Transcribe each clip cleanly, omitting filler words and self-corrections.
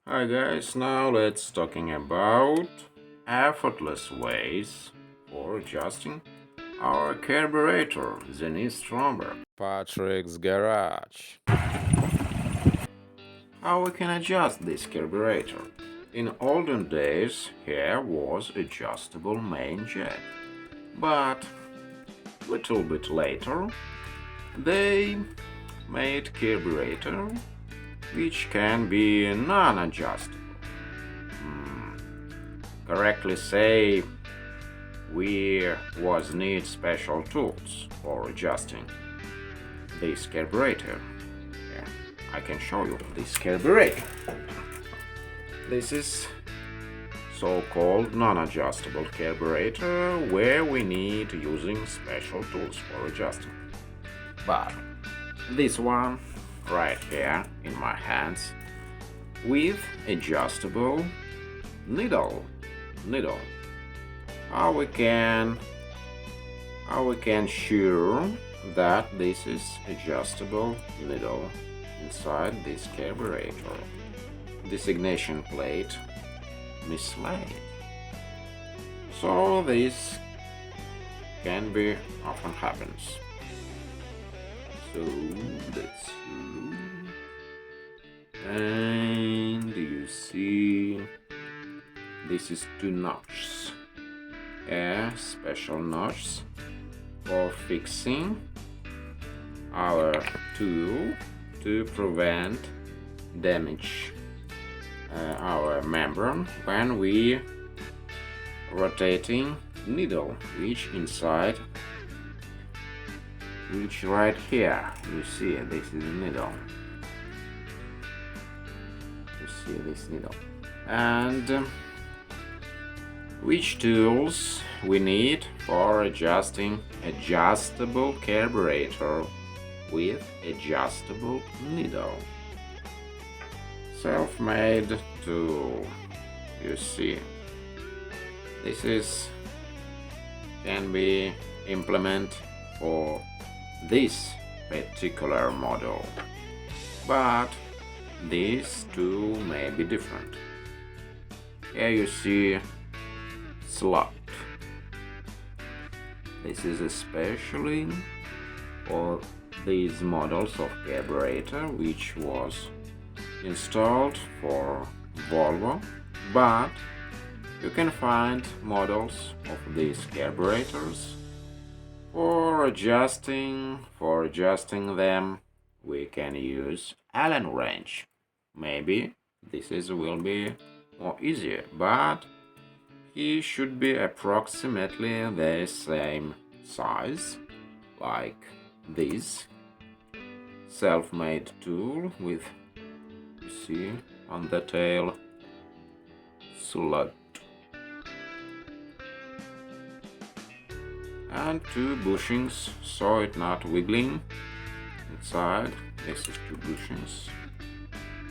Hi guys, now let's talking about effortless ways for adjusting our carburetor Zenith Stromberg. Patrick's garage. How we can adjust this carburetor? In olden days, here was adjustable main jet, but little bit later, they made carburetor which can be non-adjustable. Correctly say, we was need special tools for adjusting this carburetor. Yeah, I can show you this carburetor. This is so-called non-adjustable carburetor where we need using special tools for adjusting. But this one right here in my hands with adjustable needle. How we can sure that this is adjustable needle inside this carburetor. Designation plate mislaid. So this can be often happens. So let's look. And you see this is two notches. Special notches for fixing our tool to prevent damage our membrane when we rotating needle which inside which right here you see this is needle. You see this needle. And which tools we need for adjusting adjustable carburetor with adjustable needle. Self-made tool. You see, this is can be implemented for this particular model, but these two may be different. Here you see slot. This is especially for these models of carburetor which was installed for Volvo, but you can find models of these carburetors for adjusting them we can use Allen wrench. Maybe this will be more easier, but he should be approximately the same size like this self-made tool with, you see on the tail, slot and two bushings so it not wiggling inside. This is two bushings,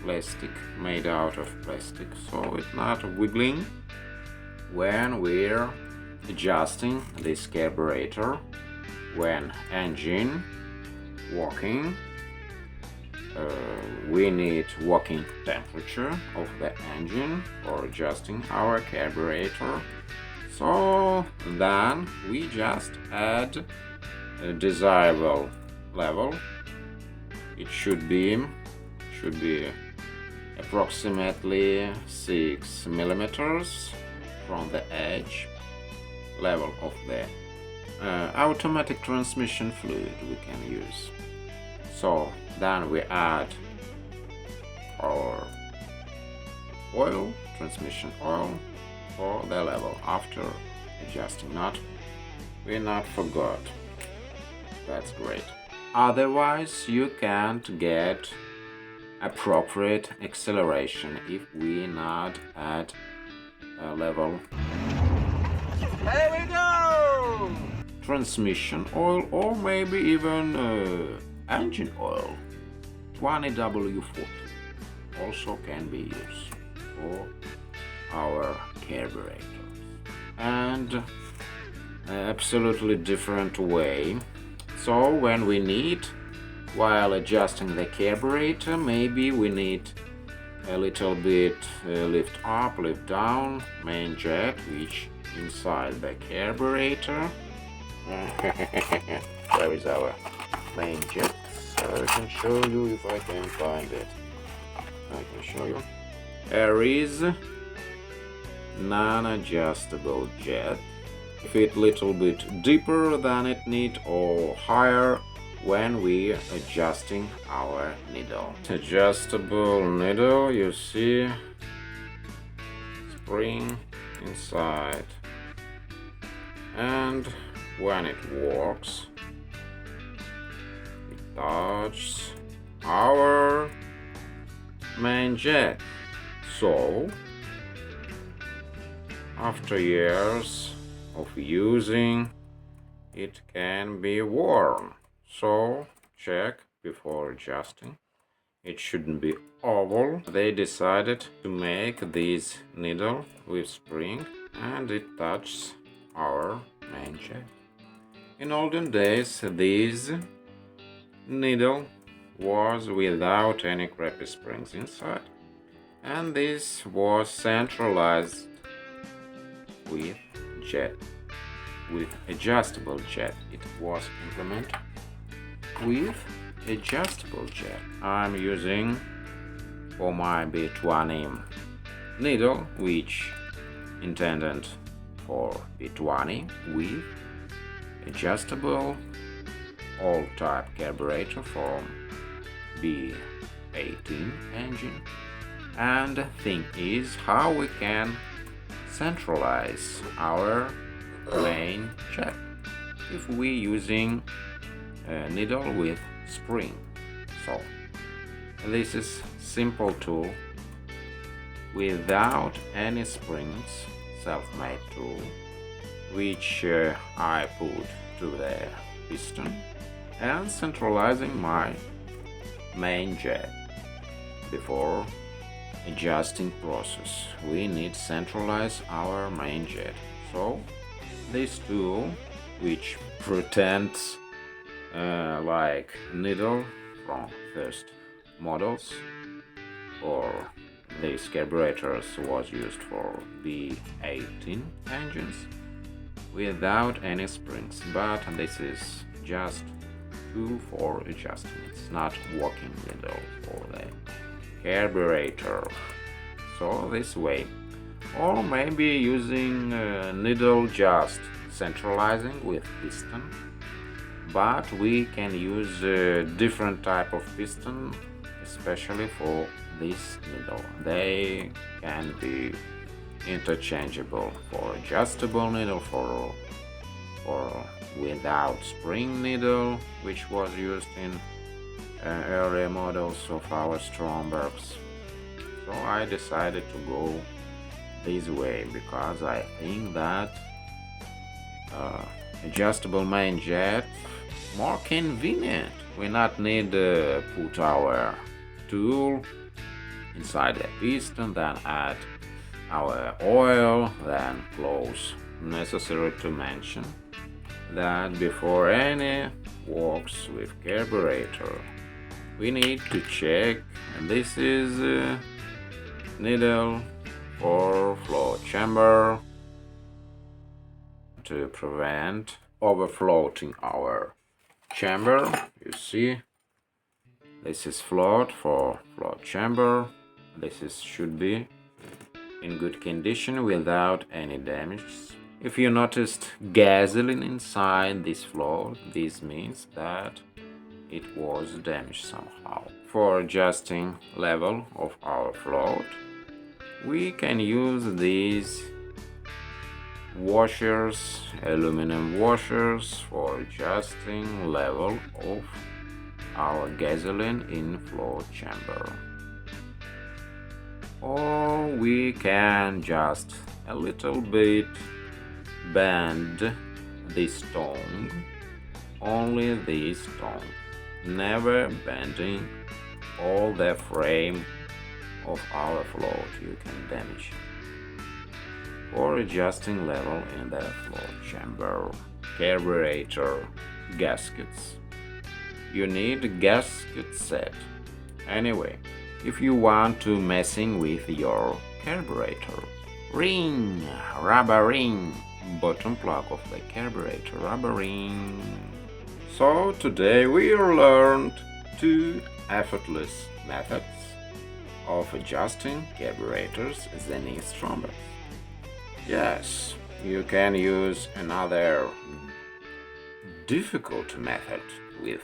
plastic, made out of plastic, so it not wiggling when we're adjusting this carburetor when engine working. We need working temperature of the engine for adjusting our carburetor. So then we just add a desirable level. It should be approximately 6 millimeters from the edge level of the automatic transmission fluid we can use. So then we add our oil, transmission oil, for the level after adjusting. We not forgot. That's great. Otherwise you can't get appropriate acceleration if we not add a level. Here we go! Transmission oil or maybe even engine oil. 20W40 also can be used for our carburetors. And absolutely different way. So when we need, while adjusting the carburetor, maybe we need a little bit lift up, lift down, main jet, which inside the carburetor. There is our main jet. So I can show you if I can find it. I can show you. There is non-adjustable jet. Fit little bit deeper than it need or higher when we adjusting our needle. Adjustable needle, you see spring inside, and when it works it touches our main jet. So after years of using, it can be worn. So check before adjusting. It shouldn't be oval. They decided to make this needle with spring, and it touches our main jet. In olden days, this needle was without any crappy springs inside, and this was centralized with jet, with adjustable jet. It was implemented with adjustable jet. I'm using for my B20 needle, which intended for B20 with adjustable old type carburetor from B18 engine. And the thing is how we can centralize our main jet if we using a needle with spring. So this is simple tool without any springs, self-made tool, which I put to the piston and centralizing my main jet. Before adjusting process, we need centralize our main jet. So this tool, which pretends like needle from first models, or these carburetors was used for B18 engines without any springs, but this is just tool for adjusting. It's not working needle for the carburetor. So this way, or maybe using needle just centralizing with piston, but we can use a different type of piston, especially for this needle. They can be interchangeable for adjustable needle, for without spring needle, which was used in earlier models of our Strombergs. So I decided to go this way because I think that adjustable main jet more convenient. We not need to put our tool inside the piston, then add our oil, then close. Necessary to mention that before any works with carburetor, we need to check, and this is needle for flow chamber to prevent overfloating our chamber. You see, this is float for float chamber. This should be in good condition without any damage. If you noticed gasoline inside this float, this means that it was damaged somehow. For adjusting level of our float, we can use these washers, aluminum washers, for adjusting level of our gasoline in float chamber. Or we can just a little bit bend this tongue, only this tongue, never bending all the frame of our float. You can damage for adjusting level in the float chamber. Carburetor gaskets, you need a gasket set. Anyway, if you want to messing with your carburetor. Ring, rubber ring, bottom plug of the carburetor, rubber ring. So today we learned two effortless methods of adjusting carburetors Zenith Stromberg. Yes, you can use another difficult method with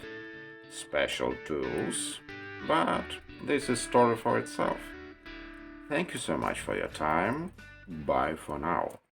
special tools, but this is story for itself. Thank you so much for your time. Bye for now.